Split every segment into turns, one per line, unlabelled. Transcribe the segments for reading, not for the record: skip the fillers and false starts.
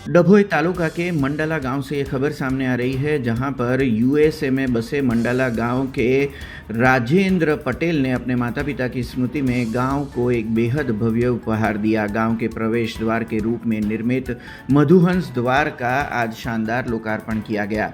डभोई तालुका के मंडाला गांव से ये खबर सामने आ रही है, जहां पर यूएसए में बसे मंडाला गांव के राजेंद्र पटेल ने अपने माता पिता की स्मृति में गांव को एक बेहद भव्य उपहार दिया। गांव के प्रवेश द्वार के रूप में निर्मित मधुहंस द्वार का आज शानदार लोकार्पण किया गया।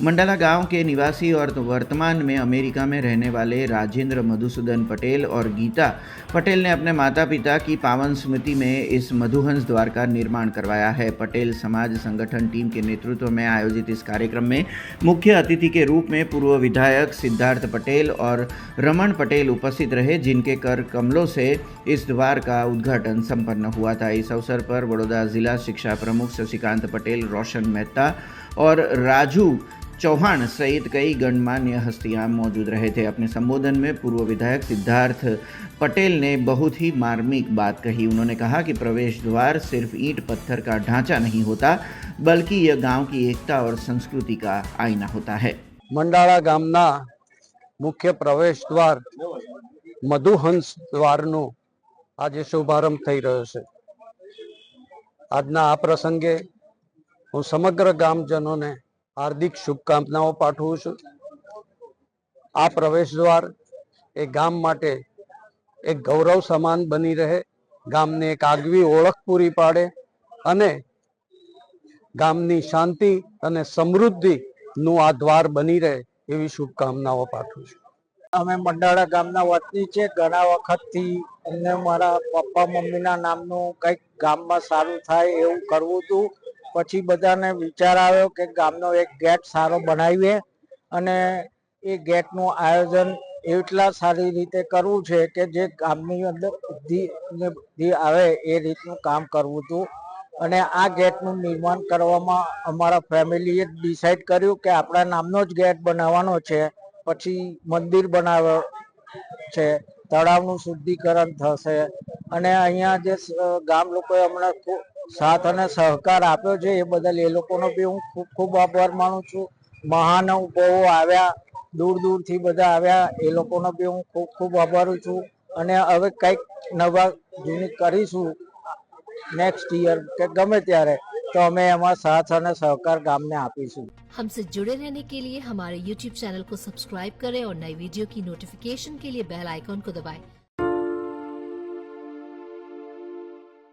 मंडाला गांव के निवासी और वर्तमान में अमेरिका में रहने वाले राजेंद्र मधुसूदन पटेल और गीता पटेल ने अपने माता पिता की पावन स्मृति में इस मधुहंस द्वार का निर्माण करवाया है। पटेल समाज संगठन टीम के नेतृत्व में आयोजित इस कार्यक्रम में मुख्य अतिथि के रूप में पूर्व विधायक सिद्धार्थ पटेल और रमन पटेल उपस्थित रहे, जिनके कर कमलों से इस द्वार का उद्घाटन संपन्न हुआ था। इस अवसर पर बड़ौदा जिला शिक्षा प्रमुख शशिकांत पटेल, रोशन मेहता और राजू चौहान सहित कई गणमान्य हस्तियां मौजूद रहे थे। अपने संबोधन में पूर्व विधायक सिद्धार्थ पटेल ने बहुत ही मार्मिक बात कही। उन्होंने कहा कि प्रवेश द्वार सिर्फ ईंट पत्थर का ढांचा नहीं होता, बल्कि यह गांव की एकता और संस्कृति का आईना होता है।
मंडाला गामना मुख्य प्रवेश द्वार मधुहंस द्वारનો આજે શુભારંભ થઈ રહ્યો છે। આજના આ પ્રસંગે હું સમગ્ર ગામજનોને हार्दिक शुभकामनाओं पाठवुं छुं। आ प्रवेश द्वार ए गाम माटे एक गौरव समान बनी रहे, गामने एक आगवी ओळख पूरी पाडे अने गामनी शांति अने समृद्धि नु आ द्वार बनी रहे एवी शुभकामनाओं पाठवुं छुं।
અમે મંડાળા ગામના વતની છે। ઘણા વખતથી અમને મારા પપ્પા મમ્મીના નામનું કંઈક ગામમાં સારું થાય એવું કરવું હતું। પછી બધાને વિચાર આવ્યો કે ગામનો એક ગેટ સારો બનાવીએ અને એ ગેટનું આયોજન એટલા સારી રીતે કરવું છે કે જે ગામની અંદર બુદ્ધિ આવે એ રીતનું કામ કરવું હતું। અને આ ગેટનું નિર્માણ કરવામાં અમારા ફેમિલીએ ડિસાઈડ કર્યું કે આપણા નામનો જ ગેટ બનાવવાનો છે। પછી મંદિર બનાવ્યો છે, તળાવનું શુદ્ધિકરણ થશે અને અહીંયા જે ગામ લોકોએ હમણાં સાથ અને સહકાર આપ્યો છે એ બદલ એ લોકોનો બી હું ખૂબ ખૂબ આભાર માનું છું। મહાનુભાવો આવ્યા, દૂર દૂરથી બધા આવ્યા, એ લોકોનો બી હું ખૂબ ખૂબ આભારી છું। અને હવે કંઈક નવા જૂની કરીશું नेक्स्ट ईयर के गमे त्यारे तो हमें हमारा साथ और सहकार गाम ने आपीशु।
हमसे जुड़े रहने के लिए हमारे YouTube चैनल को सब्सक्राइब करें और नई वीडियो की नोटिफिकेशन के लिए बेल आइकॉन को दबाएं।